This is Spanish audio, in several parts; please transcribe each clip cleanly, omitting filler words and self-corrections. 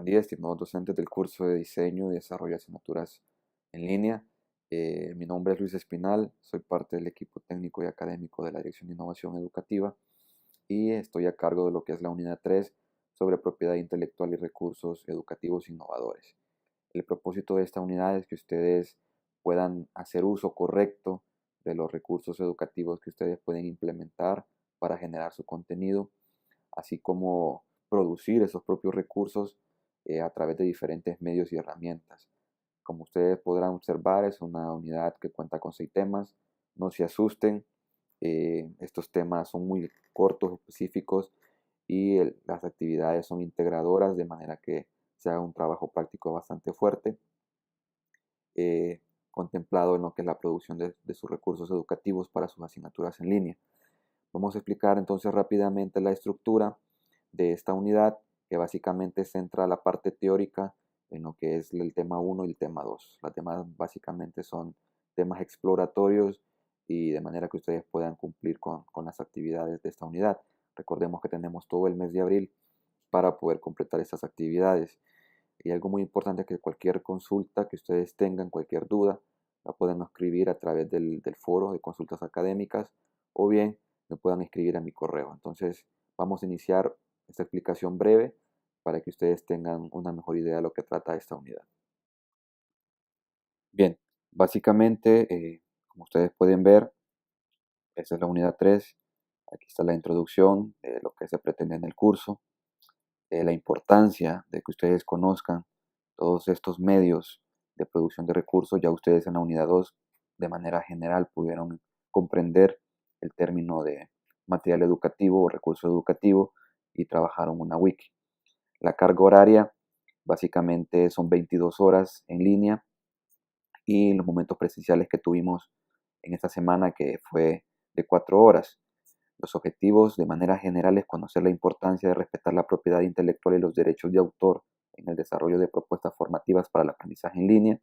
día, estimados docentes del curso de Diseño y Desarrollo de Asignaturas en línea. Mi nombre es Luis Espinal, soy parte del equipo técnico y académico de la Dirección de Innovación Educativa y estoy a cargo de lo que es la unidad 3 sobre propiedad intelectual y recursos educativos innovadores. El propósito de esta unidad es que ustedes puedan hacer uso correcto de los recursos educativos que ustedes pueden implementar para generar su contenido, así como producir esos propios recursos a través de diferentes medios y herramientas. Como ustedes podrán observar, es una unidad que cuenta con 6 temas. No se asusten, estos temas son muy cortos, específicos y las actividades son integradoras de manera que se haga un trabajo práctico bastante fuerte, contemplado en lo que es la producción de sus recursos educativos para sus asignaturas en línea. Vamos a explicar entonces rápidamente la estructura de esta unidad, que básicamente centra la parte teórica en lo que es el tema 1 y el tema 2. Los temas básicamente son temas exploratorios y de manera que ustedes puedan cumplir con las actividades de esta unidad. Recordemos que tenemos todo el mes de abril para poder completar estas actividades. Y algo muy importante es que cualquier consulta que ustedes tengan, cualquier duda, la pueden escribir a través del foro de consultas académicas o bien me puedan escribir a mi correo. Entonces vamos a iniciar esta explicación breve para que ustedes tengan una mejor idea de lo que trata esta unidad. Bien, básicamente, como ustedes pueden ver, esta es la unidad 3. Aquí está la introducción de lo que se pretende en el curso, la importancia de que ustedes conozcan todos estos medios de producción de recursos. Ya ustedes en la unidad 2 de manera general pudieron comprender el término de material educativo o recurso educativo y trabajaron una wiki. La carga horaria básicamente son 22 horas en línea y los momentos presenciales que tuvimos en esta semana, que fue de 4 horas. Los objetivos de manera general es conocer la importancia de respetar la propiedad intelectual y los derechos de autor en el desarrollo de propuestas formativas para el aprendizaje en línea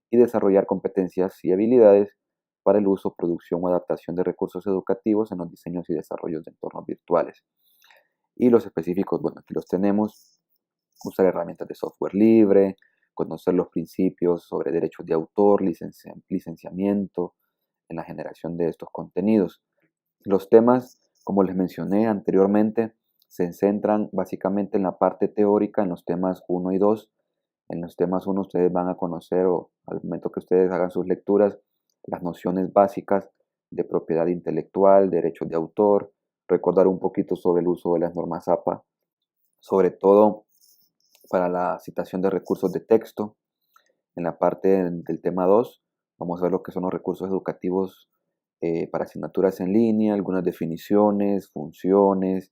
y desarrollar competencias y habilidades para el uso, producción o adaptación de recursos educativos en los diseños y desarrollos de entornos virtuales. Y los específicos, bueno, aquí los tenemos: usar herramientas de software libre, conocer los principios sobre derechos de autor, licenciamiento en la generación de estos contenidos. Los temas, como les mencioné anteriormente, se centran básicamente en la parte teórica, en los temas 1 y 2. En los temas 1 ustedes van a conocer, o al momento que ustedes hagan sus lecturas, las nociones básicas de propiedad intelectual, derechos de autor, recordar un poquito sobre el uso de las normas APA, sobre todo para la citación de recursos de texto. En la parte del tema 2 vamos a ver lo que son los recursos educativos para asignaturas en línea, algunas definiciones, funciones,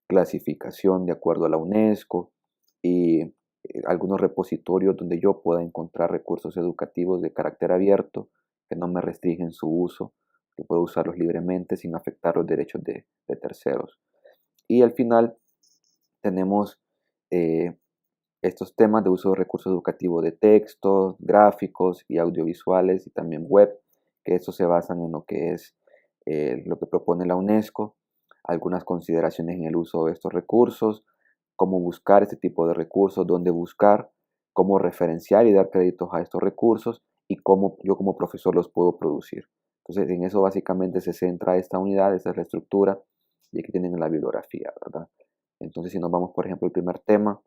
clasificación de acuerdo a la UNESCO y algunos repositorios donde yo pueda encontrar recursos educativos de carácter abierto que no me restringen su uso, que puedo usarlos libremente sin afectar los derechos de terceros. Y al final tenemos estos temas de uso de recursos educativos de texto, gráficos y audiovisuales y también web, que estos se basan en lo que es lo que propone la UNESCO, algunas consideraciones en el uso de estos recursos, cómo buscar este tipo de recursos, dónde buscar, cómo referenciar y dar créditos a estos recursos y cómo yo como profesor los puedo producir. Entonces, en eso básicamente se centra esta unidad, esta es la estructura, y aquí tienen la bibliografía, ¿verdad? Entonces, si nos vamos, por ejemplo, al primer tema,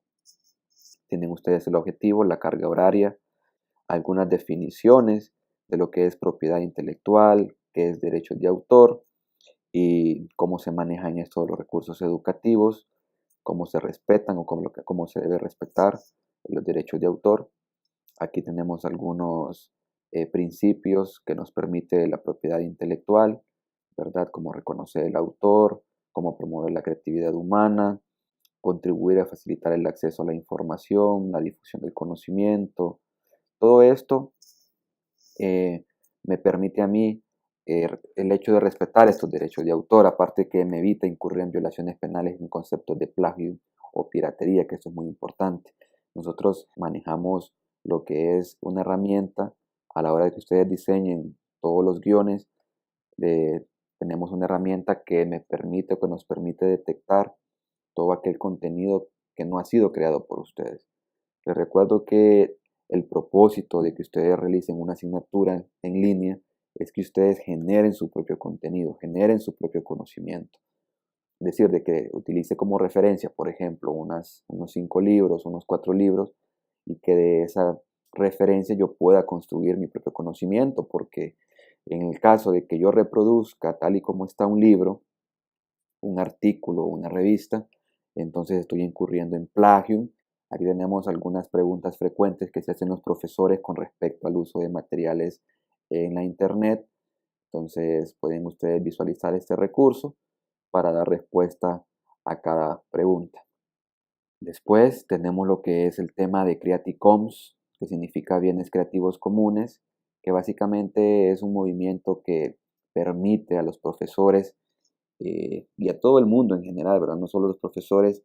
tienen ustedes el objetivo, la carga horaria, algunas definiciones de lo que es propiedad intelectual, qué es derechos de autor y cómo se manejan estos los recursos educativos, cómo se respetan o cómo se debe respetar los derechos de autor. Aquí tenemos algunos principios que nos permite la propiedad intelectual, ¿verdad? Como reconocer el autor, cómo promover la creatividad humana, contribuir a facilitar el acceso a la información, la difusión del conocimiento. Todo esto me permite a mí el hecho de respetar estos derechos de autor, aparte que me evita incurrir en violaciones penales en conceptos de plagio o piratería, que esto es muy importante. Nosotros manejamos lo que es una herramienta a la hora de que ustedes diseñen todos los guiones. Tenemos una herramienta que me permite o que nos permite detectar todo aquel contenido que no ha sido creado por ustedes. Les recuerdo que el propósito de que ustedes realicen una asignatura en línea es que ustedes generen su propio contenido, generen su propio conocimiento. Es decir, de que utilice como referencia, por ejemplo, unos 5 libros, unos 4 libros, y que de esa referencia yo pueda construir mi propio conocimiento, porque en el caso de que yo reproduzca tal y como está un libro, un artículo, una revista, entonces estoy incurriendo en plagio. Aquí tenemos algunas preguntas frecuentes que se hacen los profesores con respecto al uso de materiales en la internet. Entonces pueden ustedes visualizar este recurso para dar respuesta a cada pregunta. Después tenemos lo que es el tema de Creative Commons, que significa bienes creativos comunes, que básicamente es un movimiento que permite a los profesores y a todo el mundo en general, ¿verdad? No solo los profesores,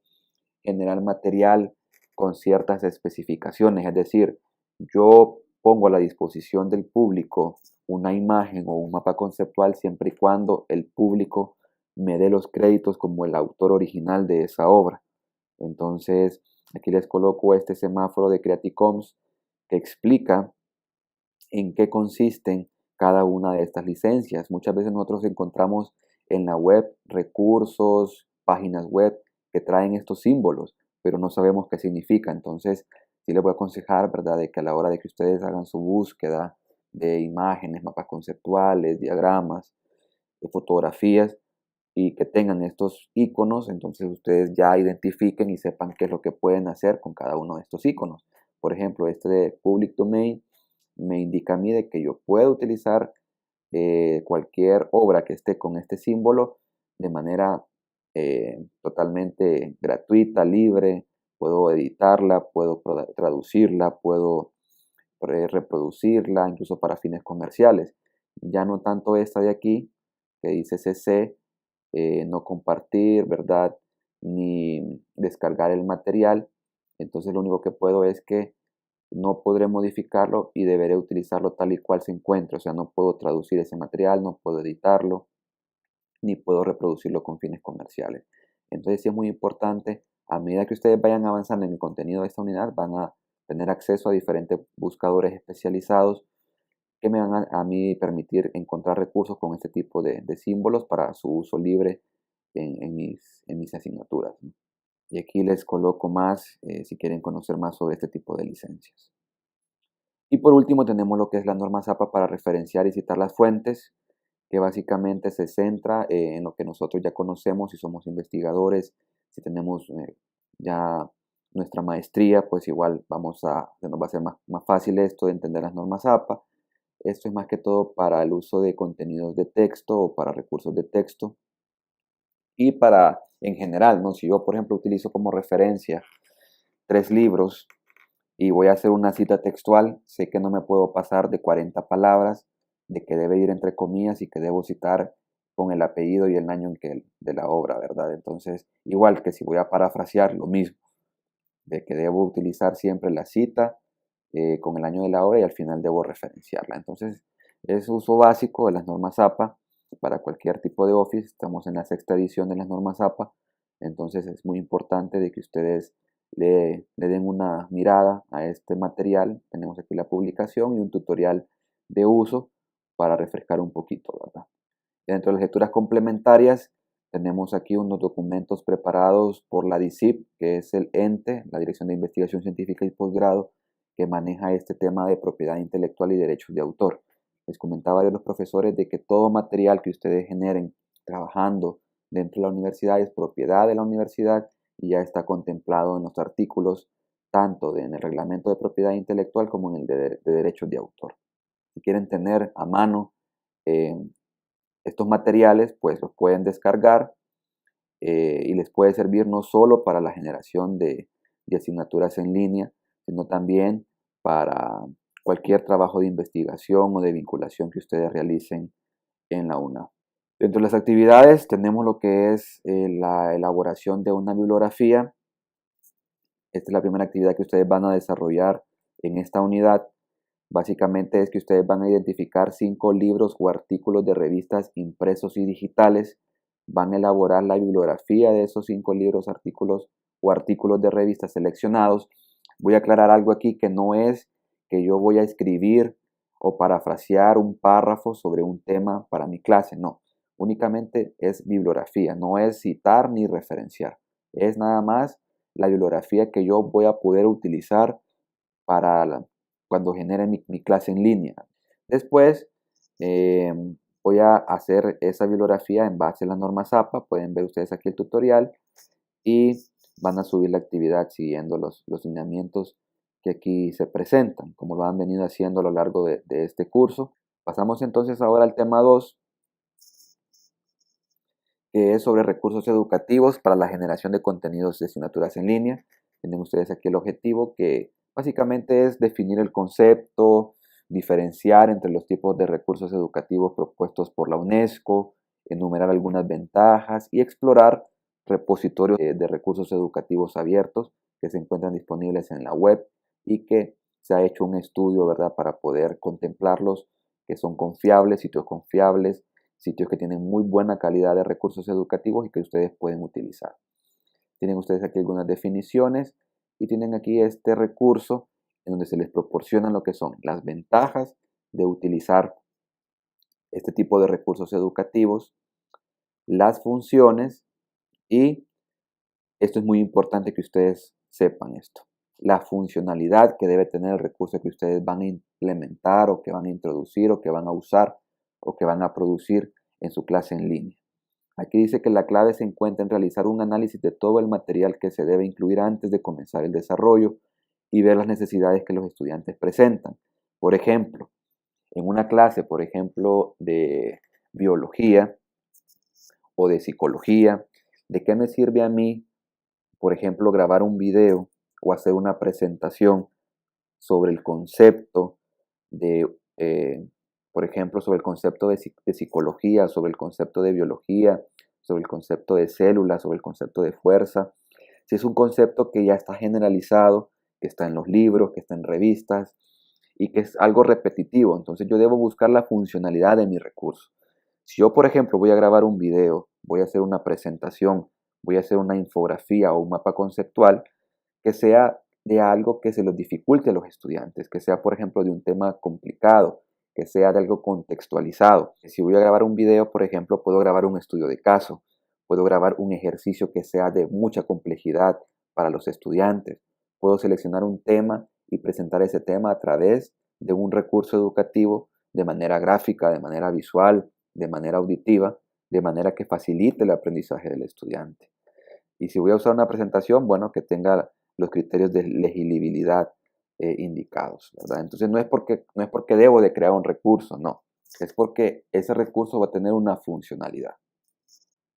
generar material con ciertas especificaciones. Es decir, yo pongo a la disposición del público una imagen o un mapa conceptual siempre y cuando el público me dé los créditos como el autor original de esa obra. Entonces, aquí les coloco este semáforo de Creative Commons que explica en qué consisten cada una de estas licencias. Muchas veces nosotros encontramos en la web recursos, páginas web que traen estos símbolos, pero no sabemos qué significa. Entonces, sí les voy a aconsejar, ¿verdad?, de que a la hora de que ustedes hagan su búsqueda de imágenes, mapas conceptuales, diagramas, de fotografías, y que tengan estos iconos, entonces ustedes ya identifiquen y sepan qué es lo que pueden hacer con cada uno de estos iconos. Por ejemplo, este de Public Domain me indica a mí de que yo puedo utilizar cualquier obra que esté con este símbolo de manera totalmente gratuita, libre. Puedo editarla, puedo traducirla, puedo reproducirla, incluso para fines comerciales. Ya no tanto esta de aquí, que dice CC, no compartir, ¿verdad? Ni descargar el material. Entonces lo único que puedo es que no podré modificarlo y deberé utilizarlo tal y cual se encuentre. O sea, no puedo traducir ese material, no puedo editarlo, ni puedo reproducirlo con fines comerciales. Entonces sí es muy importante, a medida que ustedes vayan avanzando en el contenido de esta unidad, van a tener acceso a diferentes buscadores especializados que me van a mí permitir encontrar recursos con este tipo de símbolos para su uso libre en mis asignaturas, ¿no? Y aquí les coloco más si quieren conocer más sobre este tipo de licencias. Y por último tenemos lo que es la norma ZAPA para referenciar y citar las fuentes, que básicamente se centra en lo que nosotros ya conocemos, si somos investigadores, si tenemos ya nuestra maestría, pues igual se nos va a hacer más fácil esto de entender las normas APA. Esto es más que todo para el uso de contenidos de texto o para recursos de texto y para, en general, ¿no? Si yo, por ejemplo, utilizo como referencia 3 libros y voy a hacer una cita textual, sé que no me puedo pasar de 40 palabras, de que debe ir entre comillas y que debo citar con el apellido y el año de la obra, ¿verdad? Entonces, igual que si voy a parafrasear, lo mismo, de que debo utilizar siempre la cita con el año de la obra y al final debo referenciarla. Entonces, es uso básico de las normas APA para cualquier tipo de Office. Estamos en la 6ª edición de las normas APA, entonces es muy importante de que ustedes le den una mirada a este material. Tenemos aquí la publicación y un tutorial de uso para refrescar un poquito, ¿verdad? Dentro de las lecturas complementarias tenemos aquí unos documentos preparados por la DICIP, que es el ente, la Dirección de Investigación Científica y Posgrado, que maneja este tema de propiedad intelectual y derechos de autor. Les comentaba yo a los profesores de que todo material que ustedes generen trabajando dentro de la universidad es propiedad de la universidad y ya está contemplado en los artículos tanto en el reglamento de propiedad intelectual como en el de derechos de autor. Si quieren tener a mano eh, estos materiales, pues los pueden descargar y les puede servir no solo para la generación de asignaturas en línea, sino también para cualquier trabajo de investigación o de vinculación que ustedes realicen en la UNA. Dentro de las actividades tenemos lo que es la elaboración de una bibliografía. Esta es la primera actividad que ustedes van a desarrollar en esta unidad. Básicamente es que ustedes van a identificar 5 libros o artículos de revistas impresos y digitales. Van a elaborar la bibliografía de esos 5 libros, artículos o artículos de revistas seleccionados Voy a aclarar algo aquí que no es que yo voy a escribir o parafrasear un párrafo sobre un tema para mi clase, no. Únicamente es bibliografía, no es citar ni referenciar. Es nada más la bibliografía que yo voy a poder utilizar cuando genere mi clase en línea. Después eh, voy a hacer esa bibliografía en base a la norma ZAPA. Pueden ver ustedes aquí el tutorial y van a subir la actividad siguiendo los lineamientos que aquí se presentan, como lo han venido haciendo a lo largo de este curso. Pasamos entonces ahora al tema 2, que es sobre recursos educativos para la generación de contenidos de asignaturas en línea. Tienen ustedes aquí el objetivo, que básicamente es definir el concepto, diferenciar entre los tipos de recursos educativos propuestos por la UNESCO, enumerar algunas ventajas y explorar repositorios de recursos educativos abiertos que se encuentran disponibles en la web y que se ha hecho un estudio, ¿verdad?, para poder contemplarlos, que son confiables, sitios que tienen muy buena calidad de recursos educativos y que ustedes pueden utilizar. Tienen ustedes aquí algunas definiciones y tienen aquí este recurso en donde se les proporcionan lo que son las ventajas de utilizar este tipo de recursos educativos, las funciones y esto es muy importante que ustedes sepan esto. La funcionalidad que debe tener el recurso que ustedes van a implementar o que van a introducir o que van a usar o que van a producir en su clase en línea. Aquí dice que la clave se encuentra en realizar un análisis de todo el material que se debe incluir antes de comenzar el desarrollo y ver las necesidades que los estudiantes presentan. Por ejemplo, en una clase, por ejemplo, de biología o de psicología, ¿de qué me sirve a mí, por ejemplo, grabar un video o hacer una presentación sobre el concepto de, por ejemplo, sobre el concepto de psicología, sobre el concepto de biología, sobre el concepto de células, sobre el concepto de fuerza? Si es un concepto que ya está generalizado, que está en los libros, que está en revistas y que es algo repetitivo, entonces yo debo buscar la funcionalidad de mi recurso. Si yo, por ejemplo, voy a grabar un video, voy a hacer una presentación, voy a hacer una infografía o un mapa conceptual, que sea de algo que se los dificulte a los estudiantes, que sea, por ejemplo, de un tema complicado, que sea de algo contextualizado. Si voy a grabar un video, por ejemplo, puedo grabar un estudio de caso, puedo grabar un ejercicio que sea de mucha complejidad para los estudiantes, puedo seleccionar un tema y presentar ese tema a través de un recurso educativo de manera gráfica, de manera visual, de manera auditiva, de manera que facilite el aprendizaje del estudiante. Y si voy a usar una presentación, bueno, que tenga los criterios de legibilidad indicados, ¿verdad? Entonces no es porque debo de crear un recurso, no, es porque ese recurso va a tener una funcionalidad.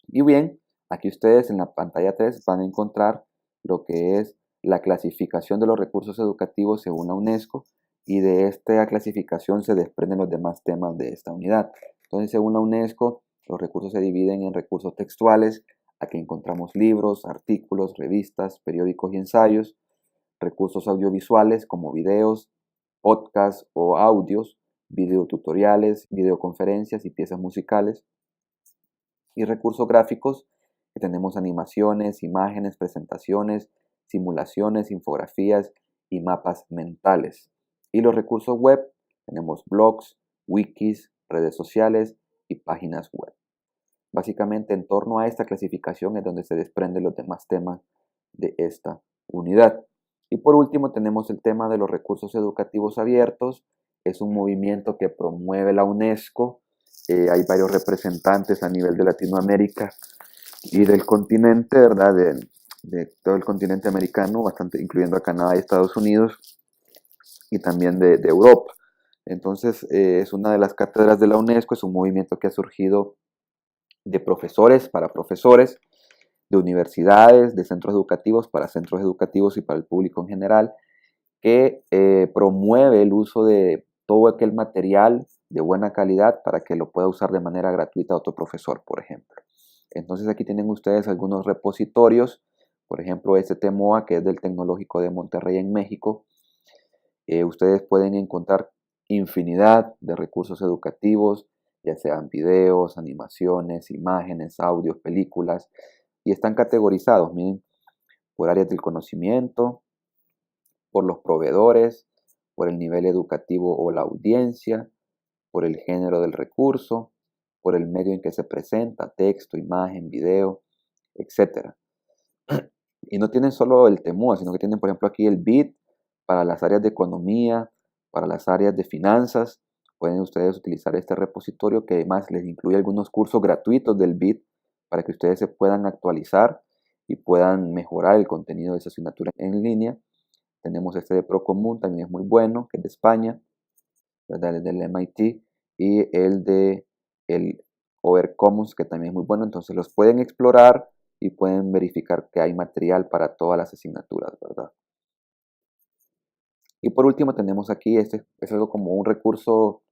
Y bien, aquí ustedes en la pantalla 3 van a encontrar lo que es la clasificación de los recursos educativos según la UNESCO y de esta clasificación se desprenden los demás temas de esta unidad. Entonces, según la UNESCO, los recursos se dividen en recursos textuales. Aquí encontramos libros, artículos, revistas, periódicos y ensayos, recursos audiovisuales como videos, podcasts o audios, videotutoriales, videoconferencias y piezas musicales, y recursos gráficos que tenemos animaciones, imágenes, presentaciones, simulaciones, infografías y mapas mentales. Y los recursos web tenemos blogs, wikis, redes sociales y páginas web. Básicamente en torno a esta clasificación es donde se desprenden los demás temas de esta unidad. Y por último tenemos el tema de los recursos educativos abiertos. Es un movimiento que promueve la UNESCO. Hay varios representantes a nivel de Latinoamérica y del continente, ¿verdad? De todo el continente americano, bastante, incluyendo a Canadá y Estados Unidos, y también de Europa. Entonces, es una de las cátedras de la UNESCO, es un movimiento que ha surgido de profesores para profesores, de universidades, de centros educativos para centros educativos y para el público en general, que promueve el uso de todo aquel material de buena calidad para que lo pueda usar de manera gratuita otro profesor, por ejemplo. Entonces aquí tienen ustedes algunos repositorios, por ejemplo este TEMOA, que es del Tecnológico de Monterrey en México. Ustedes pueden encontrar infinidad de recursos educativos, ya sean videos, animaciones, imágenes, audios, películas, y están categorizados, miren, por áreas del conocimiento, por los proveedores, por el nivel educativo o la audiencia, por el género del recurso, por el medio en que se presenta, texto, imagen, video, etcétera. Y no tienen solo el TEMUA, sino que tienen, por ejemplo, aquí el BIT para las áreas de economía, para las áreas de finanzas. Pueden ustedes utilizar este repositorio que además les incluye algunos cursos gratuitos del BIT para que ustedes se puedan actualizar y puedan mejorar el contenido de esa asignatura en línea. Tenemos este de Procomún, también es muy bueno, que es de España, ¿verdad? El del MIT, y el de el Overcommons, que también es muy bueno. Entonces los pueden explorar y pueden verificar que hay material para todas las asignaturas, ¿verdad? Y por último tenemos aquí, este es algo como un recurso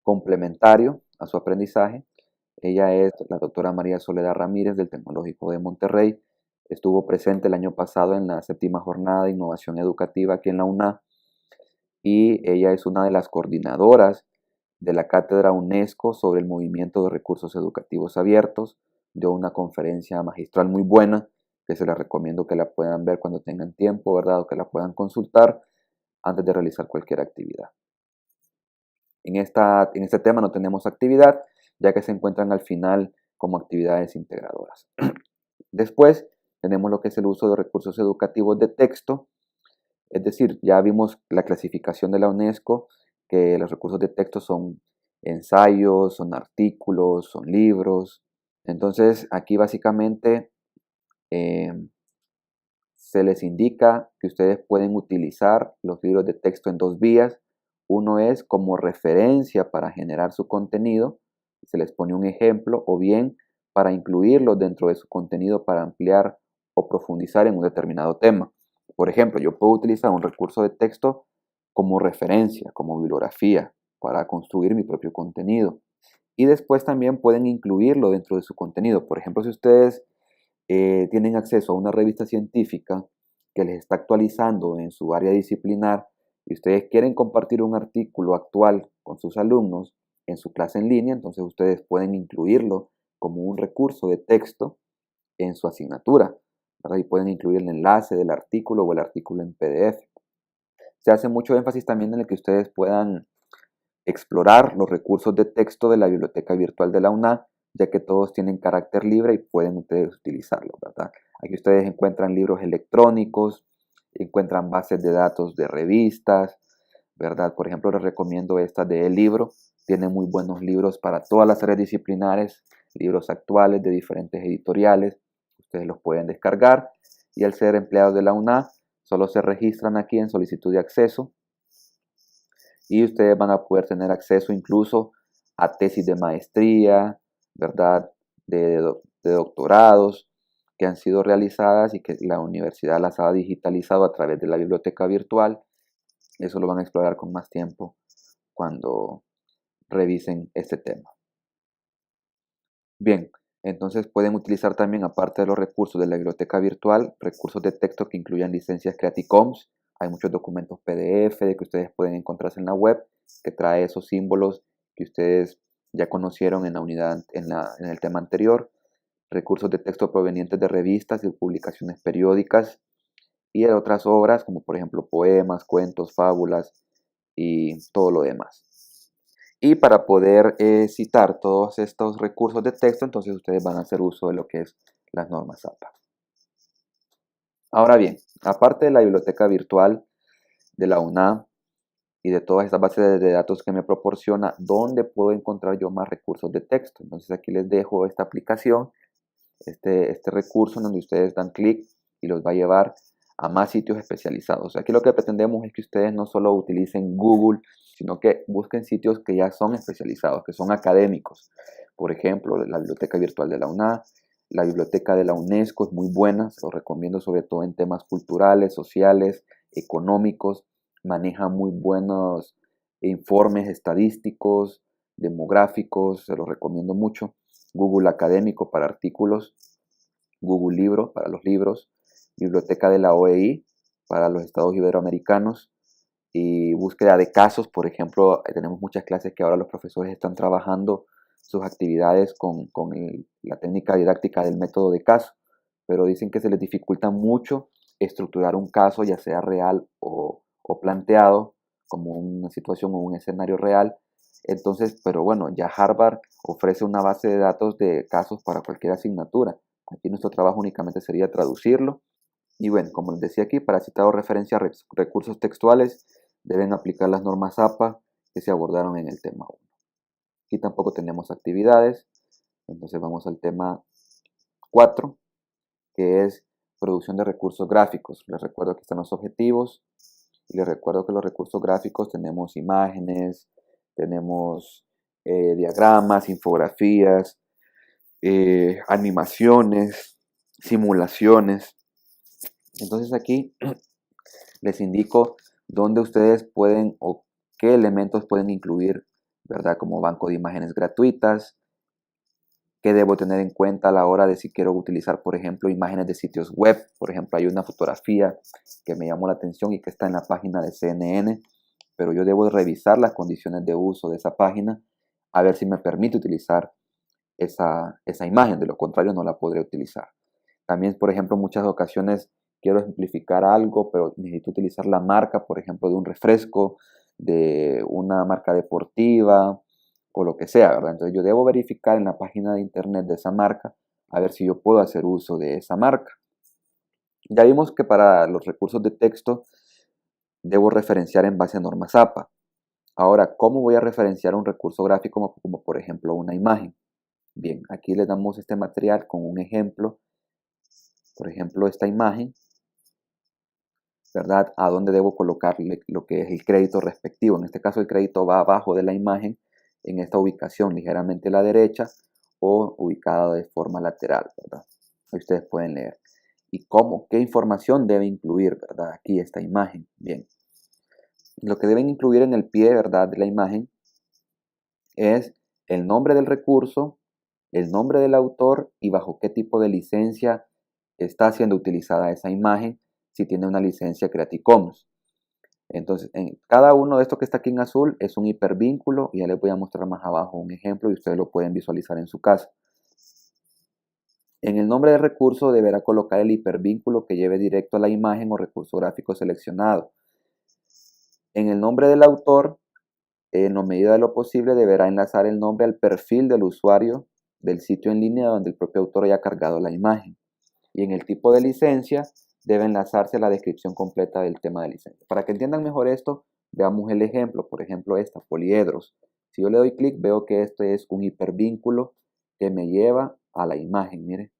complementario a su aprendizaje. Ella es la doctora María Soledad Ramírez del Tecnológico de Monterrey. Estuvo presente el año pasado en la 7ª jornada de innovación educativa aquí en la UNA y ella es una de las coordinadoras de la cátedra UNESCO sobre el movimiento de recursos educativos abiertos. Dio una conferencia magistral muy buena que se la recomiendo que la puedan ver cuando tengan tiempo, ¿verdad? O que la puedan consultar antes de realizar cualquier actividad. En este tema no tenemos actividad, ya que se encuentran al final como actividades integradoras. Después tenemos lo que es el uso de recursos educativos de texto, es decir, ya vimos la clasificación de la UNESCO, que los recursos de texto son ensayos, son artículos, son libros. Entonces aquí básicamente eh, se les indica que ustedes pueden utilizar los libros de texto en dos vías. Uno es como referencia para generar su contenido, se les pone un ejemplo, o bien para incluirlo dentro de su contenido para ampliar o profundizar en un determinado tema. Por ejemplo, yo puedo utilizar un recurso de texto como referencia, como bibliografía, para construir mi propio contenido. Y después también pueden incluirlo dentro de su contenido. Por ejemplo, si ustedes tienen acceso a una revista científica que les está actualizando en su área disciplinar y ustedes quieren compartir un artículo actual con sus alumnos en su clase en línea, entonces ustedes pueden incluirlo como un recurso de texto en su asignatura, ¿verdad? Y pueden incluir el enlace del artículo o el artículo en PDF. Se hace mucho énfasis también en el que ustedes puedan explorar los recursos de texto de la biblioteca virtual de la UNA, ya que todos tienen carácter libre y pueden ustedes utilizarlos, ¿verdad? Aquí ustedes encuentran libros electrónicos, encuentran bases de datos de revistas, ¿verdad? Por ejemplo, les recomiendo esta de El Libro, tiene muy buenos libros para todas las áreas disciplinares, libros actuales de diferentes editoriales, ustedes los pueden descargar y al ser empleados de la UNA, solo se registran aquí en solicitud de acceso y ustedes van a poder tener acceso incluso a tesis de maestría, ¿verdad? De doctorados que han sido realizadas y que la universidad las ha digitalizado a través de la biblioteca virtual. Eso lo van a explorar con más tiempo cuando revisen este tema. Bien, entonces pueden utilizar también, aparte de los recursos de la biblioteca virtual, recursos de texto que incluyan licencias Creative Commons. Hay muchos documentos PDF de que ustedes pueden encontrarse en la web que trae esos símbolos que ustedes ya conocieron en la unidad, en el tema anterior. Recursos de texto provenientes de revistas y publicaciones periódicas y de otras obras como por ejemplo poemas, cuentos, fábulas y todo lo demás. Y para poder citar todos estos recursos de texto, entonces ustedes van a hacer uso de lo que es las normas APA. Ahora bien, aparte de la biblioteca virtual de la UNAM y de todas estas bases de datos que me proporciona, ¿dónde puedo encontrar yo más recursos de texto? Entonces aquí les dejo esta aplicación, este recurso en donde ustedes dan clic y los va a llevar a más sitios especializados. Aquí lo que pretendemos es que ustedes no solo utilicen Google, sino que busquen sitios que ya son especializados, que son académicos. Por ejemplo, la Biblioteca Virtual de la UNA, la Biblioteca de la UNESCO es muy buena, se lo recomiendo sobre todo en temas culturales, sociales, económicos, maneja muy buenos informes estadísticos, demográficos, se los recomiendo mucho. Google Académico para artículos, Google Libro para los libros, Biblioteca de la OEI para los estados iberoamericanos y búsqueda de casos. Por ejemplo, tenemos muchas clases que ahora los profesores están trabajando sus actividades con la técnica didáctica del método de caso, pero dicen que se les dificulta mucho estructurar un caso, ya sea real o planteado como una situación o un escenario real. Entonces, pero bueno, ya Harvard ofrece una base de datos de casos para cualquier asignatura. Aquí nuestro trabajo únicamente sería traducirlo. Y bueno, como les decía aquí, para citar o referenciar recursos textuales, deben aplicar las normas APA que se abordaron en el tema 1. Aquí tampoco tenemos actividades, entonces vamos al tema 4, que es producción de recursos gráficos. Les recuerdo que están los objetivos y les recuerdo que los recursos gráficos tenemos imágenes, tenemos diagramas, infografías, animaciones, simulaciones. Entonces aquí les indico dónde ustedes pueden o qué elementos pueden incluir, ¿verdad? Como banco de imágenes gratuitas, qué debo tener en cuenta a la hora de si quiero utilizar, por ejemplo, imágenes de sitios web. Por ejemplo, hay una fotografía que me llamó la atención y que está en la página de CNN, pero yo debo revisar las condiciones de uso de esa página a ver si me permite utilizar esa imagen, de lo contrario no la podré utilizar. También, por ejemplo, en muchas ocasiones quiero ejemplificar algo, pero necesito utilizar la marca, por ejemplo, de un refresco, de una marca deportiva o lo que sea, ¿verdad? Entonces yo debo verificar en la página de internet de esa marca a ver si yo puedo hacer uso de esa marca. Ya vimos que para los recursos de texto debo referenciar en base a normas APA. Ahora, ¿cómo voy a referenciar un recurso gráfico como por ejemplo una imagen? Bien, aquí le damos este material con un ejemplo. Por ejemplo, esta imagen, ¿verdad? A dónde debo colocarle lo que es el crédito respectivo. En este caso, el crédito va abajo de la imagen, en esta ubicación, ligeramente a la derecha o ubicada de forma lateral, ¿verdad? Ahí ustedes pueden leer. ¿Y cómo? ¿Qué información debe incluir, ¿verdad? Aquí esta imagen. Bien. Lo que deben incluir en el pie, ¿verdad? De la imagen es el nombre del recurso, el nombre del autor y bajo qué tipo de licencia está siendo utilizada esa imagen, si tiene una licencia Creative Commons. Entonces, en cada uno de estos que está aquí en azul es un hipervínculo y ya les voy a mostrar más abajo un ejemplo y ustedes lo pueden visualizar en su casa. En el nombre del recurso deberá colocar el hipervínculo que lleve directo a la imagen o recurso gráfico seleccionado. En el nombre del autor, en la medida de lo posible, deberá enlazar el nombre al perfil del usuario del sitio en línea donde el propio autor haya cargado la imagen. Y en el tipo de licencia debe enlazarse a la descripción completa del tema de licencia. Para que entiendan mejor esto, veamos el ejemplo. Por ejemplo, esta, poliedros. Si yo le doy clic, veo que esto es un hipervínculo que me lleva a la imagen. Miren,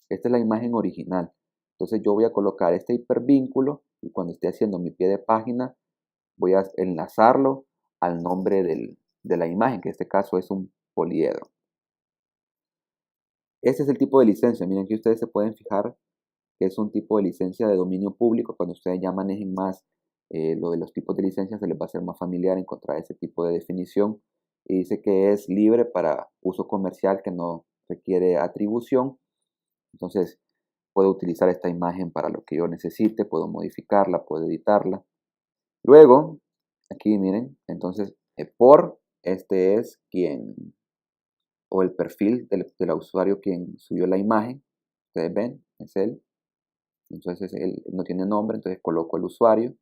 esta es la imagen original. Entonces yo voy a colocar este hipervínculo y cuando esté haciendo mi pie de página, voy a enlazarlo al nombre de la imagen, que en este caso es un poliedro. Este es el tipo de licencia. Miren que ustedes se pueden fijar que es un tipo de licencia de dominio público. Cuando ustedes ya manejen más lo de los tipos de licencia, se les va a ser más familiar encontrar ese tipo de definición. Y dice que es libre para uso comercial, que no requiere atribución. Entonces, puedo utilizar esta imagen para lo que yo necesite, puedo modificarla, puedo editarla. Luego, aquí miren, entonces, este es quien, o el perfil del usuario quien subió la imagen. Ustedes ven, es él. Entonces él no tiene nombre, entonces coloco el usuario,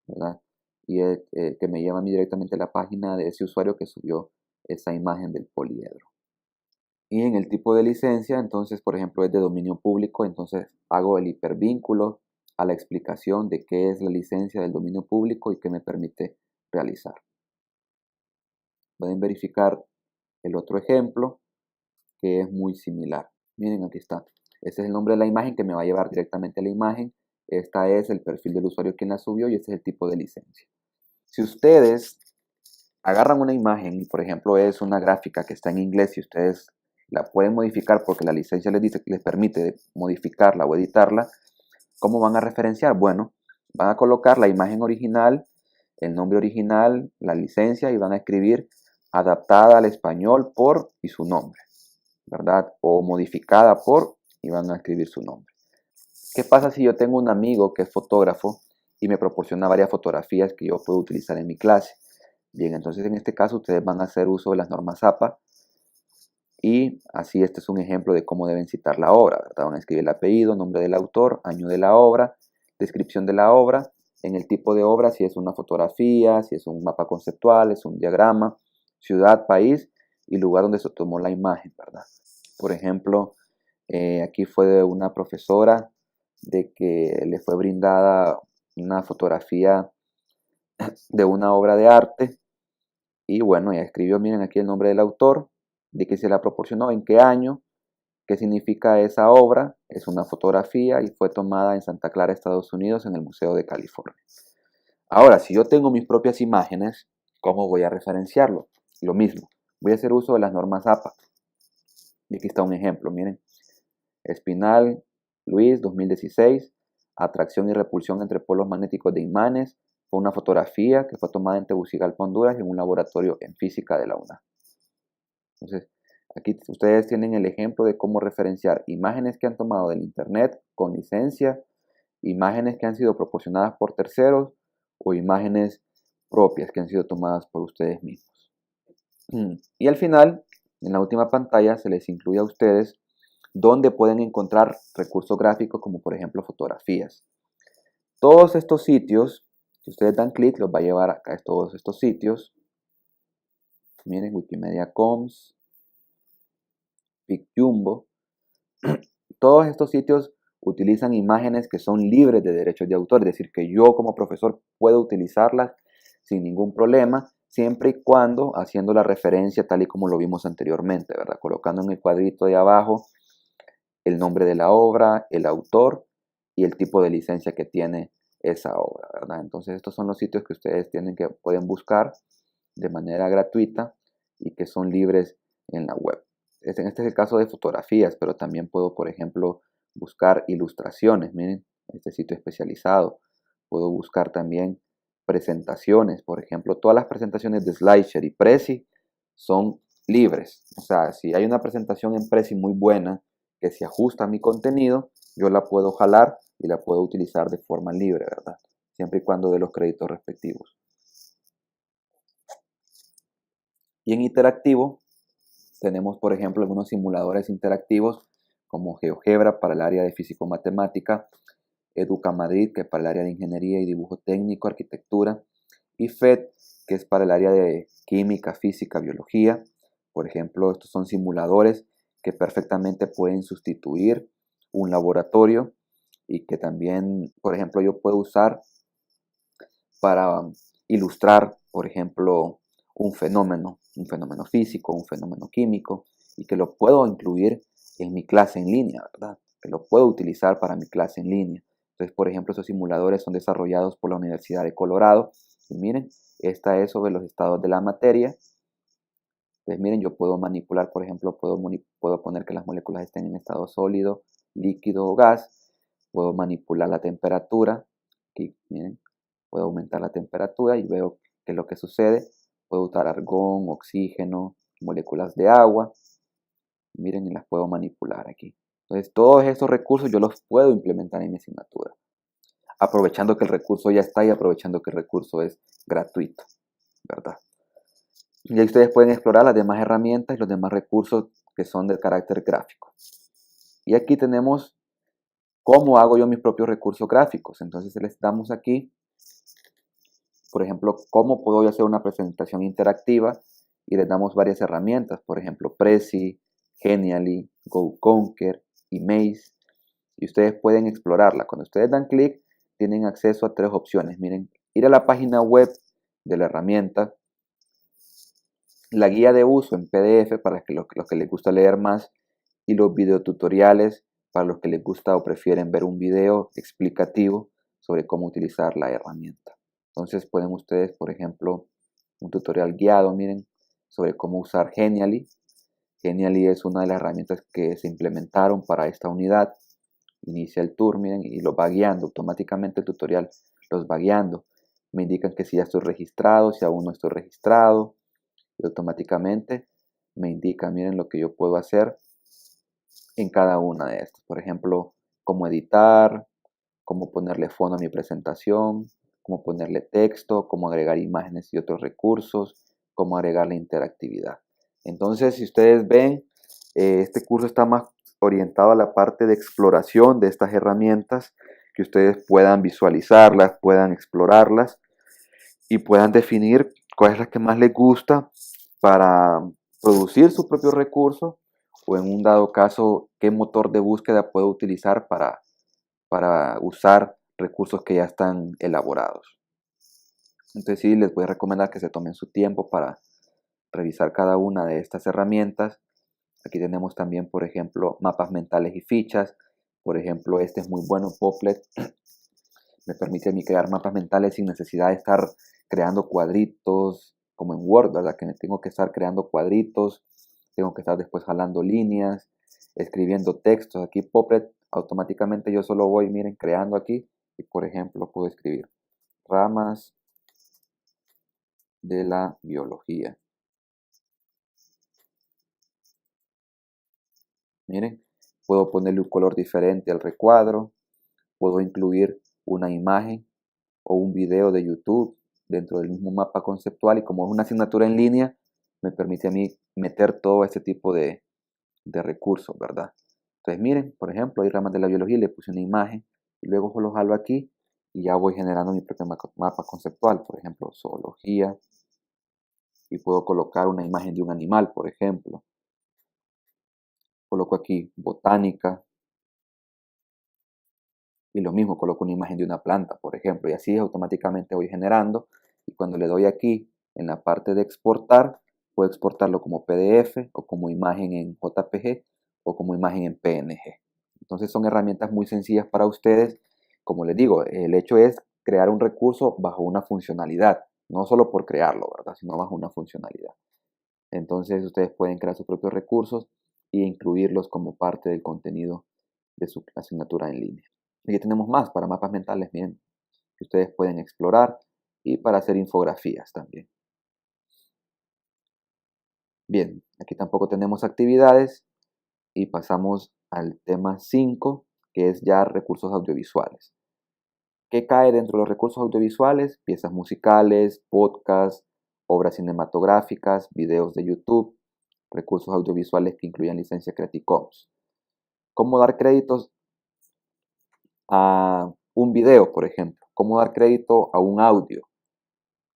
¿verdad? Y que me lleva a mí directamente a la página de ese usuario que subió esa imagen del poliedro. Y en el tipo de licencia, entonces, por ejemplo, es de dominio público, entonces hago el hipervínculo a la explicación de qué es la licencia del dominio público y qué me permite realizar. Pueden verificar el otro ejemplo que es muy similar. Miren, aquí está. Este es el nombre de la imagen que me va a llevar directamente a la imagen. Esta es el perfil del usuario quien la subió y este es el tipo de licencia. Si ustedes agarran una imagen y por ejemplo es una gráfica que está en inglés y ustedes la pueden modificar porque la licencia les permite modificarla o editarla, ¿cómo van a referenciar? Bueno, van a colocar la imagen original, el nombre original, la licencia y van a escribir adaptada al español por y su nombre, ¿verdad? O modificada por y van a escribir su nombre. ¿Qué pasa si yo tengo un amigo que es fotógrafo y me proporciona varias fotografías que yo puedo utilizar en mi clase? Bien, entonces en este caso ustedes van a hacer uso de las normas APA y así este es un ejemplo de cómo deben citar la obra, ¿verdad? Van a escribir el apellido, nombre del autor, año de la obra descripción de la obra, en el tipo de obra, si es una fotografía, si es un mapa conceptual, es un diagrama, ciudad, país y lugar donde se tomó la imagen, ¿verdad? Por ejemplo, aquí fue de una profesora de que le fue brindada una fotografía de una obra de arte y bueno, ella escribió, miren aquí el nombre del autor, de que se la proporcionó, en qué año, qué significa esa obra, es una fotografía y fue tomada en Santa Clara, Estados Unidos, en el Museo de California. Ahora, si yo tengo mis propias imágenes, ¿cómo voy a referenciarlo? Lo mismo, voy a hacer uso de las normas APA. Y aquí está un ejemplo, miren. Espinal, Luis, 2016, atracción y repulsión entre polos magnéticos de imanes. Fue una fotografía que fue tomada en Tegucigalpa, Honduras, en un laboratorio en física de la UNAM. Entonces, aquí ustedes tienen el ejemplo de cómo referenciar imágenes que han tomado del internet con licencia, imágenes que han sido proporcionadas por terceros o imágenes propias que han sido tomadas por ustedes mismos. Y al final, en la última pantalla, se les incluye a ustedes donde pueden encontrar recursos gráficos como por ejemplo fotografías. Todos estos sitios, si ustedes dan clic, los va a llevar acá a todos estos sitios. Miren, Wikimedia Commons, PicJumbo. Todos estos sitios utilizan imágenes que son libres de derechos de autor, es decir, que yo como profesor puedo utilizarlas sin ningún problema, siempre y cuando haciendo la referencia tal y como lo vimos anteriormente, ¿verdad? Colocando en el cuadrito de abajo el nombre de la obra, el autor y el tipo de licencia que tiene esa obra, ¿verdad? Entonces estos son los sitios que ustedes pueden buscar de manera gratuita y que son libres en la web. Este es el caso de fotografías, pero también puedo, por ejemplo, buscar ilustraciones. Miren, este sitio especializado. Puedo buscar también presentaciones. Por ejemplo, todas las presentaciones de SlideShare y Prezi son libres. O sea, si hay una presentación en Prezi muy buena que se ajusta a mi contenido, yo la puedo jalar y la puedo utilizar de forma libre, ¿verdad? Siempre y cuando dé los créditos respectivos. Y en interactivo tenemos, por ejemplo, algunos simuladores interactivos como GeoGebra para el área de físico-matemática, Educa Madrid, que es para el área de ingeniería y dibujo técnico, arquitectura, y FED, que es para el área de química, física, biología. Por ejemplo, estos son simuladores que perfectamente pueden sustituir un laboratorio y que también, por ejemplo, yo puedo usar para ilustrar, por ejemplo, un fenómeno físico, un fenómeno químico, y que lo puedo incluir en mi clase en línea, ¿verdad? Que lo puedo utilizar para mi clase en línea. Entonces, por ejemplo, esos simuladores son desarrollados por la Universidad de Colorado. Y miren, esta es sobre los estados de la materia. Entonces, miren, yo puedo manipular, por ejemplo, puedo poner que las moléculas estén en estado sólido, líquido o gas. Puedo manipular la temperatura. Aquí, miren, puedo aumentar la temperatura y veo qué es lo que sucede. Puedo usar argón, oxígeno, moléculas de agua. Miren, y las puedo manipular aquí. Entonces, todos estos recursos yo los puedo implementar en mi asignatura. Aprovechando que el recurso ya está y aprovechando que el recurso es gratuito, ¿verdad? Y ahí ustedes pueden explorar las demás herramientas y los demás recursos que son de carácter gráfico. Y aquí tenemos cómo hago yo mis propios recursos gráficos. Entonces les damos aquí, por ejemplo, cómo puedo yo hacer una presentación interactiva y les damos varias herramientas. Por ejemplo, Prezi, Genially, GoConquer y Maze. Y ustedes pueden explorarla. Cuando ustedes dan clic, tienen acceso a tres opciones. Miren, ir a la página web de la herramienta, la guía de uso en PDF para los que les gusta leer más y los videotutoriales para los que les gusta o prefieren ver un video explicativo sobre cómo utilizar la herramienta. Entonces pueden ustedes, por ejemplo, un tutorial guiado, miren, sobre cómo usar Genially. Genially es una de las herramientas que se implementaron para esta unidad. Inicia el tour, miren, y lo va guiando. Automáticamente el tutorial los va guiando. Me indican que si ya estoy registrado, si aún no estoy registrado. Y automáticamente me indica, miren, lo que yo puedo hacer en cada una de estas. Por ejemplo, cómo editar, cómo ponerle fondo a mi presentación, cómo ponerle texto, cómo agregar imágenes y otros recursos, cómo agregar la interactividad. Entonces, si ustedes ven, este curso está más orientado a la parte de exploración de estas herramientas que ustedes puedan visualizarlas, puedan explorarlas y puedan definir cuál es la que más les gusta para producir sus propios recursos o en un dado caso qué motor de búsqueda puedo utilizar para usar recursos que ya están elaborados. Entonces sí, les voy a recomendar que se tomen su tiempo para revisar cada una de estas herramientas. Aquí tenemos también, por ejemplo, mapas mentales y fichas. Por ejemplo, este es muy bueno, Poplet. Me permite a mí crear mapas mentales sin necesidad de estar creando cuadritos como en Word, ¿verdad? Que me tengo que estar creando cuadritos, tengo que estar después jalando líneas, escribiendo textos. Aquí Poplet automáticamente yo solo voy, miren, creando aquí y por ejemplo puedo escribir ramas de la biología. Miren, puedo ponerle un color diferente al recuadro, puedo incluir una imagen o un video de YouTube dentro del mismo mapa conceptual y como es una asignatura en línea, me permite a mí meter todo este tipo de recursos, ¿verdad? Entonces miren, por ejemplo, hay ramas de la biología, le puse una imagen y luego lo jalo aquí y ya voy generando mi propio mapa conceptual, por ejemplo, zoología y puedo colocar una imagen de un animal, por ejemplo. Coloco aquí botánica y lo mismo, coloco una imagen de una planta, por ejemplo, y así automáticamente voy generando y cuando le doy aquí en la parte de exportar, puedo exportarlo como PDF o como imagen en JPG o como imagen en PNG. Entonces son herramientas muy sencillas para ustedes. Como les digo, el hecho es crear un recurso bajo una funcionalidad, no solo por crearlo, ¿verdad? Sino bajo una funcionalidad. Entonces ustedes pueden crear sus propios recursos e incluirlos como parte del contenido de su asignatura en línea. Y aquí tenemos más para mapas mentales, bien, que ustedes pueden explorar y para hacer infografías también. Bien, aquí tampoco tenemos actividades y pasamos al tema 5, que es ya recursos audiovisuales. ¿Qué cae dentro de los recursos audiovisuales? Piezas musicales, podcasts, obras cinematográficas, videos de YouTube, recursos audiovisuales que incluyan licencia Creative Commons. ¿Cómo dar créditos a un video, por ejemplo? ¿Cómo dar crédito a un audio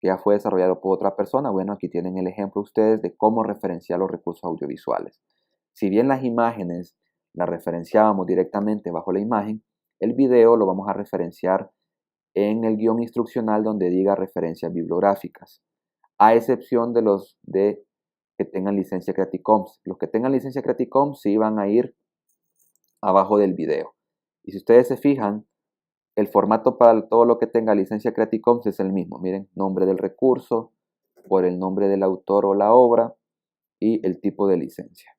que ya fue desarrollado por otra persona? Bueno, aquí tienen el ejemplo ustedes de cómo referenciar los recursos audiovisuales. Si bien las imágenes las referenciábamos directamente bajo la imagen, el video lo vamos a referenciar en el guión instruccional donde diga referencias bibliográficas, a excepción de los que tengan licencia Creative Commons. Los que tengan licencia Creative Commons sí van a ir abajo del video. Y si ustedes se fijan, el formato para todo lo que tenga licencia Creative Commons es el mismo. Miren, nombre del recurso, por el nombre del autor o la obra y el tipo de licencia.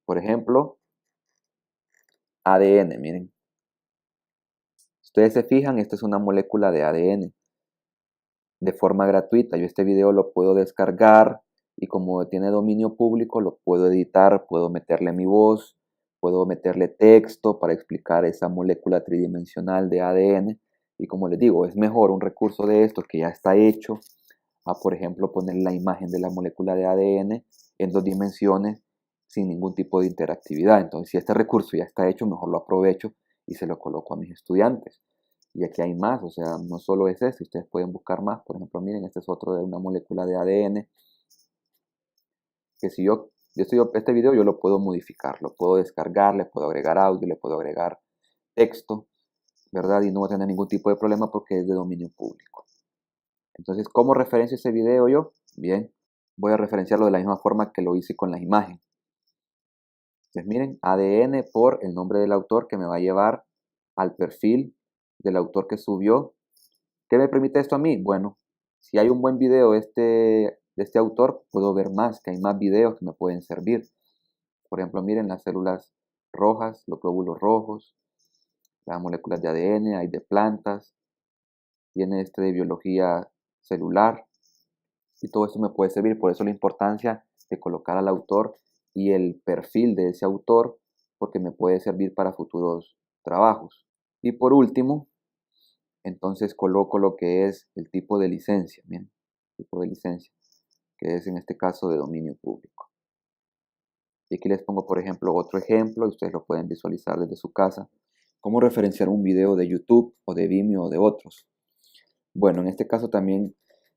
Por ejemplo, ADN, miren. Si ustedes se fijan, esta es una molécula de ADN de forma gratuita. Yo este video lo puedo descargar y como tiene dominio público, lo puedo editar, puedo meterle mi voz, puedo meterle texto para explicar esa molécula tridimensional de ADN. Y como les digo, es mejor un recurso de estos que ya está hecho a, por ejemplo, poner la imagen de la molécula de ADN en 2 dimensiones sin ningún tipo de interactividad. Entonces, si este recurso ya está hecho, mejor lo aprovecho y se lo coloco a mis estudiantes. Y aquí hay más, o sea, no solo es este, ustedes pueden buscar más. Por ejemplo, miren, este es otro de una molécula de ADN, que si este video yo lo puedo modificar, lo puedo descargar, le puedo agregar audio, le puedo agregar texto, ¿verdad? Y no voy a tener ningún tipo de problema porque es de dominio público. Entonces, ¿cómo referencio ese video yo? Bien, voy a referenciarlo de la misma forma que lo hice con la imagen. Entonces, miren, ADN por el nombre del autor que me va a llevar al perfil del autor que subió. ¿Qué me permite esto a mí? Bueno, si hay un buen video de este autor, puedo ver más, que hay más videos que me pueden servir. Por ejemplo, miren las células rojas, los glóbulos rojos, las moléculas de ADN, hay de plantas, tiene este de biología celular y todo esto me puede servir. Por eso la importancia de colocar al autor y el perfil de ese autor, porque me puede servir para futuros trabajos. Y por último, entonces coloco lo que es el tipo de licencia, bien, tipo de licencia, que es en este caso de dominio público. Y aquí les pongo, por ejemplo, otro ejemplo, y ustedes lo pueden visualizar desde su casa. ¿Cómo referenciar un video de YouTube o de Vimeo o de otros? Bueno, en este caso también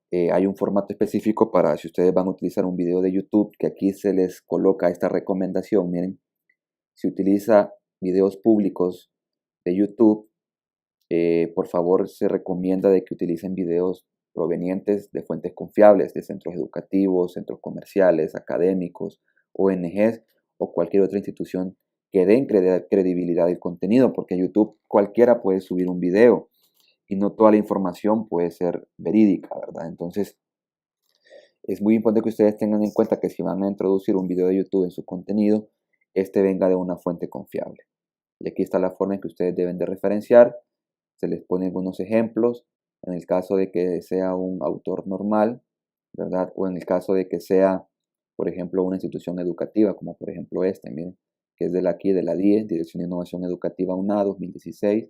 hay un formato específico para si ustedes van a utilizar un video de YouTube, que aquí se les coloca esta recomendación. Miren, si utiliza videos públicos de YouTube, por favor se recomienda de que utilicen videos provenientes de fuentes confiables, de centros educativos, centros comerciales, académicos, ONGs o cualquier otra institución que den credibilidad al contenido, porque a YouTube cualquiera puede subir un video y no toda la información puede ser verídica, ¿verdad? Entonces, es muy importante que ustedes tengan en cuenta que si van a introducir un video de YouTube en su contenido, este venga de una fuente confiable. Y aquí está la forma en que ustedes deben de referenciar. Se les ponen algunos ejemplos. En el caso de que sea un autor normal, ¿verdad? O en el caso de que sea, por ejemplo, una institución educativa, como por ejemplo esta, miren, que es de la DIE, Dirección de Innovación Educativa UNA 2016,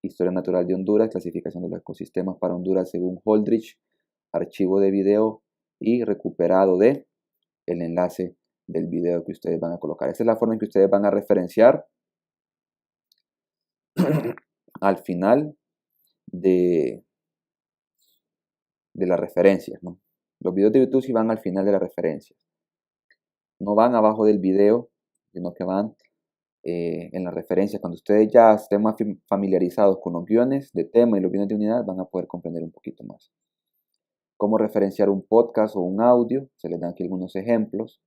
Historia Natural de Honduras, clasificación de los ecosistemas para Honduras según Holdridge, archivo de video y recuperado de el enlace del video que ustedes van a colocar. Esa es la forma en que ustedes van a referenciar al final de las referencias, ¿no? Los videos de YouTube sí van al final de las referencias. No van abajo del video, sino que van en las referencias. Cuando ustedes ya estén más familiarizados con los guiones de tema y los guiones de unidad, van a poder comprender un poquito más. Cómo referenciar un podcast o un audio, se les dan aquí algunos ejemplos.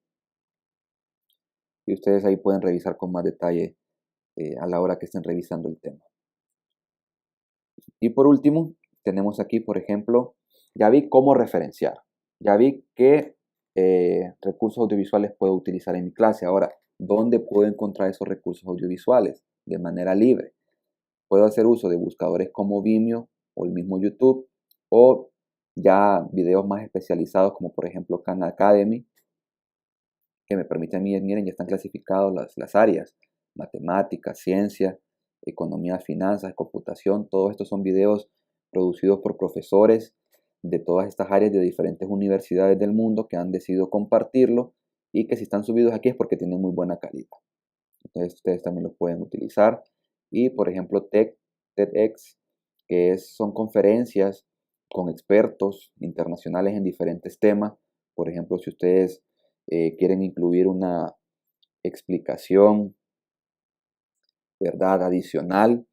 Y ustedes ahí pueden revisar con más detalle a la hora que estén revisando el tema. Y por último, tenemos aquí, por ejemplo, ya vi cómo referenciar. Ya vi qué recursos audiovisuales puedo utilizar en mi clase. Ahora, ¿dónde puedo encontrar esos recursos audiovisuales? De manera libre. Puedo hacer uso de buscadores como Vimeo o el mismo YouTube, o ya videos más especializados como por ejemplo Khan Academy, que me permiten, miren, ya están clasificados las áreas: matemáticas, ciencia, economía, finanzas, computación. Todos estos son videos producidos por profesores de todas estas áreas de diferentes universidades del mundo que han decidido compartirlo, y que si están subidos aquí es porque tienen muy buena calidad. Entonces ustedes también los pueden utilizar. Y por ejemplo TEDx, que son conferencias con expertos internacionales en diferentes temas. Por ejemplo, si ustedes quieren incluir una explicación, ¿verdad?, adicional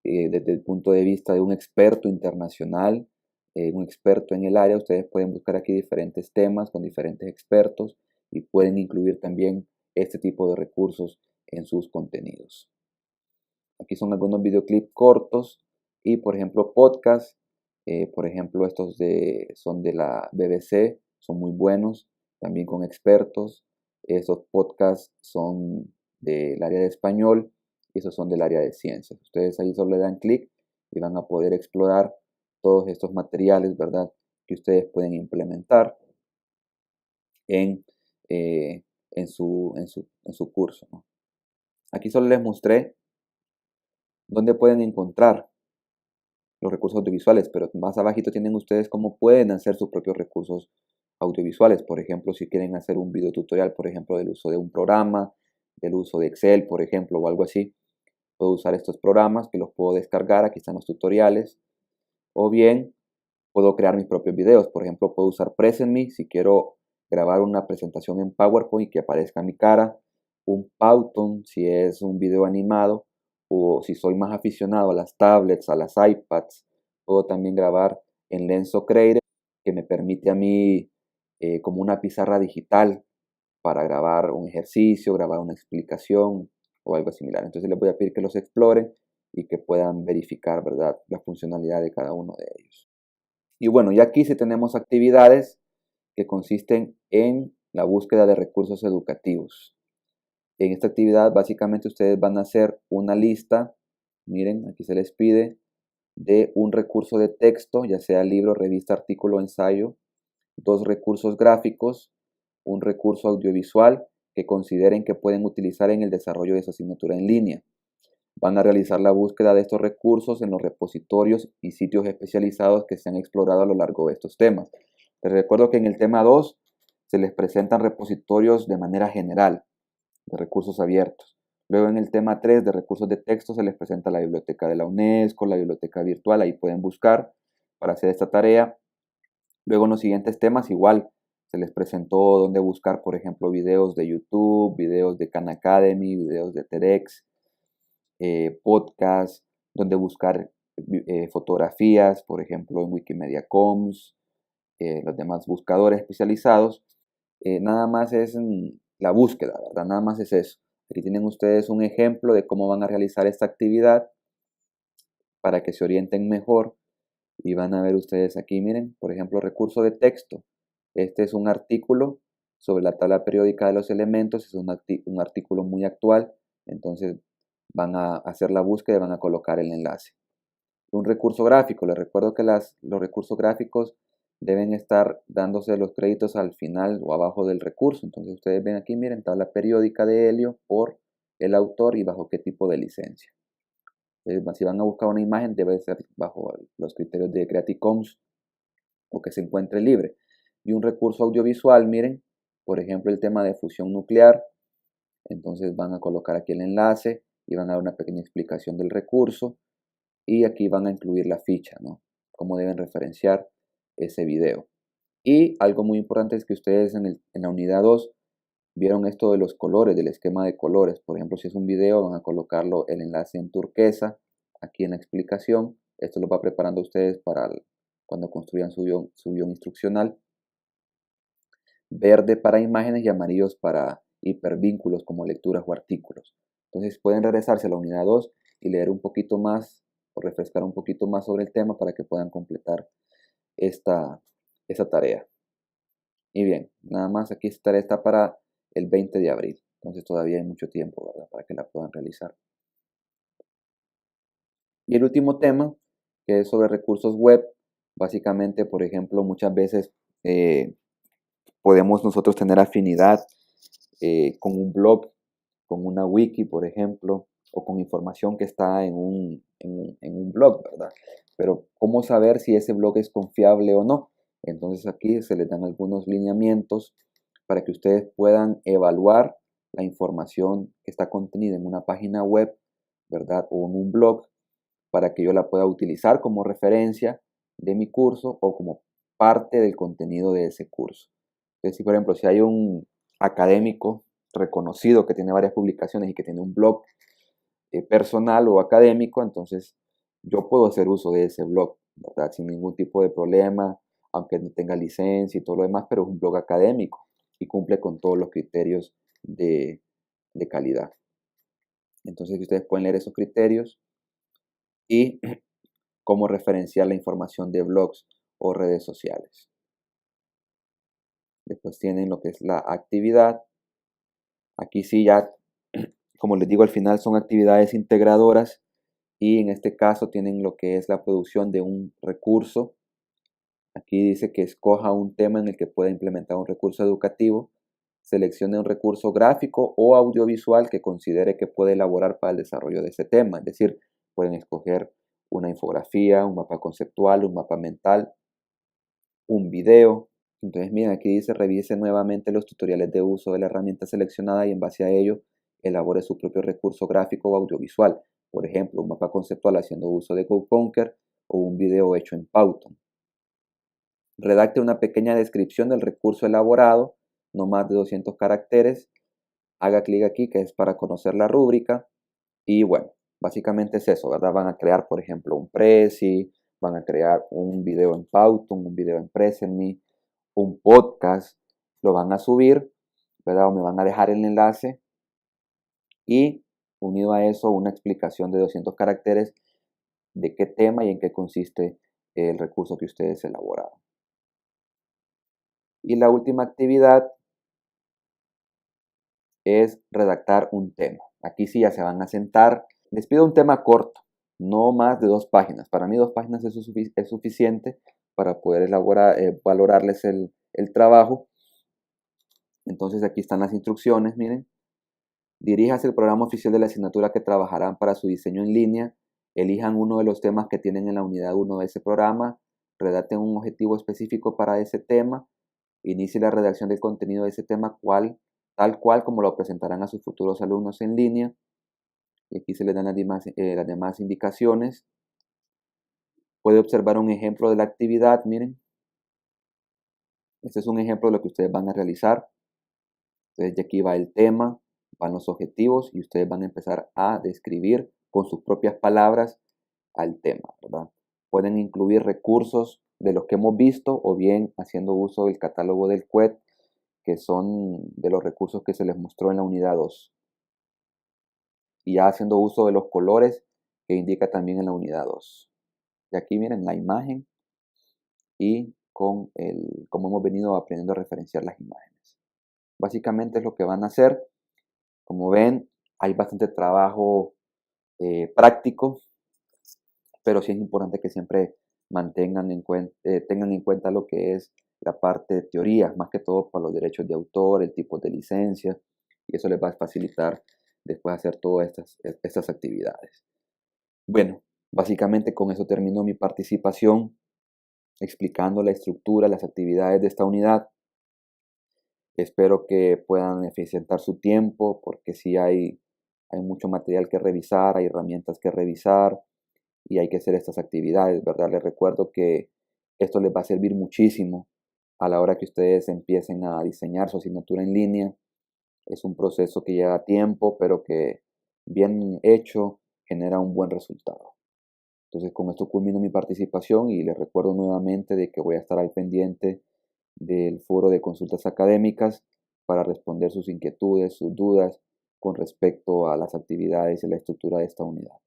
desde el punto de vista de un experto internacional, un experto en el área, ustedes pueden buscar aquí diferentes temas con diferentes expertos y pueden incluir también este tipo de recursos en sus contenidos. Aquí son algunos videoclips cortos y, por ejemplo, podcasts. Por ejemplo, estos son de la BBC, son muy buenos, también con expertos. Estos podcasts son del área de español y esos son del área de ciencias. Ustedes ahí solo le dan clic y van a poder explorar todos estos materiales, ¿verdad?, que ustedes pueden implementar en, su curso, ¿no? Aquí solo les mostré dónde pueden encontrar los recursos audiovisuales, pero más abajito tienen ustedes cómo pueden hacer sus propios recursos audiovisuales. Por ejemplo, si quieren hacer un video tutorial, por ejemplo, del uso de un programa, del uso de Excel, por ejemplo, o algo así, puedo usar estos programas que los puedo descargar. Aquí están los tutoriales. O bien, puedo crear mis propios videos. Por ejemplo, puedo usar Presentme si quiero grabar una presentación en PowerPoint y que aparezca mi cara. Un Powtoon si es un video animado. O si soy más aficionado a las tablets, a las iPads, puedo también grabar en Lenso Creator, que me permite a mí como una pizarra digital para grabar un ejercicio, grabar una explicación o algo similar. Entonces les voy a pedir que los exploren y que puedan verificar, ¿verdad?, la funcionalidad de cada uno de ellos. Y bueno, ya aquí sí tenemos actividades que consisten en la búsqueda de recursos educativos. En esta actividad básicamente ustedes van a hacer una lista, miren, aquí se les pide, de un recurso de texto, ya sea libro, revista, artículo, ensayo, 2 recursos gráficos, un recurso audiovisual que consideren que pueden utilizar en el desarrollo de esa asignatura en línea. Van a realizar la búsqueda de estos recursos en los repositorios y sitios especializados que se han explorado a lo largo de estos temas. Les recuerdo que en el tema 2 se les presentan repositorios de manera general, de recursos abiertos. Luego en el tema 3 de recursos de texto se les presenta la biblioteca de la UNESCO, la biblioteca virtual, ahí pueden buscar para hacer esta tarea. Luego en los siguientes temas igual se les presentó dónde buscar, por ejemplo, videos de YouTube, videos de Khan Academy, videos de TEDx, podcasts, donde buscar fotografías, por ejemplo, en Wikimedia Commons, los demás buscadores especializados. Nada más es la búsqueda, ¿verdad? Nada más es eso. Aquí tienen ustedes un ejemplo de cómo van a realizar esta actividad para que se orienten mejor. Y van a ver ustedes aquí, miren, por ejemplo, recurso de texto. Este es un artículo sobre la tabla periódica de los elementos, es un artículo muy actual, entonces van a hacer la búsqueda y van a colocar el enlace. Un recurso gráfico, les recuerdo que los recursos gráficos deben estar dándose los créditos al final o abajo del recurso, entonces ustedes ven aquí, miren, tabla periódica de Helio por el autor y bajo qué tipo de licencia. Si van a buscar una imagen, debe ser bajo los criterios de Creative Commons o que se encuentre libre. Y un recurso audiovisual, miren, por ejemplo, el tema de fusión nuclear. Entonces van a colocar aquí el enlace y van a dar una pequeña explicación del recurso. Y aquí van a incluir la ficha, ¿no? Cómo deben referenciar ese video. Y algo muy importante es que ustedes en la unidad 2 vieron esto de los colores, del esquema de colores. Por ejemplo, si es un video, van a colocarlo el enlace en turquesa, aquí en la explicación. Esto lo va preparando ustedes para cuando construyan su guión instruccional. Verde para imágenes y amarillos para hipervínculos como lecturas o artículos. Entonces pueden regresarse a la unidad 2 y leer un poquito más o refrescar un poquito más sobre el tema para que puedan completar esta tarea. Y bien, nada más aquí esta tarea está para el 20 de abril. Entonces todavía hay mucho tiempo, ¿verdad? Para que la puedan realizar. Y el último tema, que es sobre recursos web. Básicamente, por ejemplo, muchas veces podemos nosotros tener afinidad con un blog, con una wiki, por ejemplo, o con información que está en un blog, ¿verdad? Pero ¿cómo saber si ese blog es confiable o no? Entonces aquí se les dan algunos lineamientos para que ustedes puedan evaluar la información que está contenida en una página web, ¿verdad? O en un blog, para que yo la pueda utilizar como referencia de mi curso o como parte del contenido de ese curso. Entonces, si por ejemplo, si hay un académico reconocido que tiene varias publicaciones y que tiene un blog personal o académico, entonces yo puedo hacer uso de ese blog, ¿verdad? Sin ningún tipo de problema, aunque no tenga licencia y todo lo demás, pero es un blog académico y cumple con todos los criterios de calidad. Entonces ustedes pueden leer esos criterios y cómo referenciar la información de blogs o redes sociales. Después tienen lo que es la actividad. Aquí sí ya, como les digo, al final son actividades integradoras y en este caso tienen lo que es la producción de un recurso. Aquí dice que escoja un tema en el que pueda implementar un recurso educativo. Seleccione un recurso gráfico o audiovisual que considere que puede elaborar para el desarrollo de ese tema. Es decir, pueden escoger una infografía, un mapa conceptual, un mapa mental, un video. Entonces, miren, aquí dice revise nuevamente los tutoriales de uso de la herramienta seleccionada y en base a ello elabore su propio recurso gráfico o audiovisual. Por ejemplo, un mapa conceptual haciendo uso de GoConquer o un video hecho en Python. Redacte una pequeña descripción del recurso elaborado, no más de 200 caracteres. Haga clic aquí que es para conocer la rúbrica. Y bueno, básicamente es eso, ¿verdad? Van a crear, por ejemplo, un Prezi, van a crear un video en Python, un video en Presentme, un podcast, lo van a subir, ¿verdad? O me van a dejar el enlace y unido a eso una explicación de 200 caracteres de qué tema y en qué consiste el recurso que ustedes elaboraron. Y la última actividad es redactar un tema. Aquí sí ya se van a sentar. Les pido un tema corto, no más de 2 páginas. Para mí 2 páginas es suficiente para poder elaborar, valorarles el trabajo. Entonces aquí están las instrucciones, miren. Diríjase al programa oficial de la asignatura que trabajarán para su diseño en línea. Elijan uno de los temas que tienen en la unidad 1 de ese programa. Redacten un objetivo específico para ese tema. Inicie la redacción del contenido de ese tema tal cual como lo presentarán a sus futuros alumnos en línea. y aquí se le dan las demás indicaciones. Puede observar un ejemplo de la actividad, miren. Este es un ejemplo de lo que ustedes van a realizar. Entonces, ya aquí va el tema, van los objetivos y ustedes van a empezar a describir con sus propias palabras al tema, ¿verdad? Pueden incluir recursos de los que hemos visto o bien haciendo uso del catálogo del CUET, que son de los recursos que se les mostró en la unidad 2. Y ya haciendo uso de los colores que indica también en la unidad 2. Y aquí miren la imagen y con cómo hemos venido aprendiendo a referenciar las imágenes. Básicamente es lo que van a hacer. Como ven, hay bastante trabajo práctico, pero sí es importante que siempre tengan en cuenta lo que es la parte de teoría, más que todo para los derechos de autor, el tipo de licencia, y eso les va a facilitar después hacer todas estas actividades. Bueno, básicamente con eso termino mi participación explicando la estructura, las actividades de esta unidad. Espero que puedan eficientar su tiempo porque sí hay mucho material que revisar, hay herramientas que revisar y hay que hacer estas actividades, ¿verdad? Les recuerdo que esto les va a servir muchísimo a la hora que ustedes empiecen a diseñar su asignatura en línea. Es un proceso que lleva tiempo, pero que bien hecho genera un buen resultado. Entonces con esto culmino mi participación y les recuerdo nuevamente de que voy a estar al pendiente del foro de consultas académicas para responder sus inquietudes, sus dudas con respecto a las actividades y la estructura de esta unidad.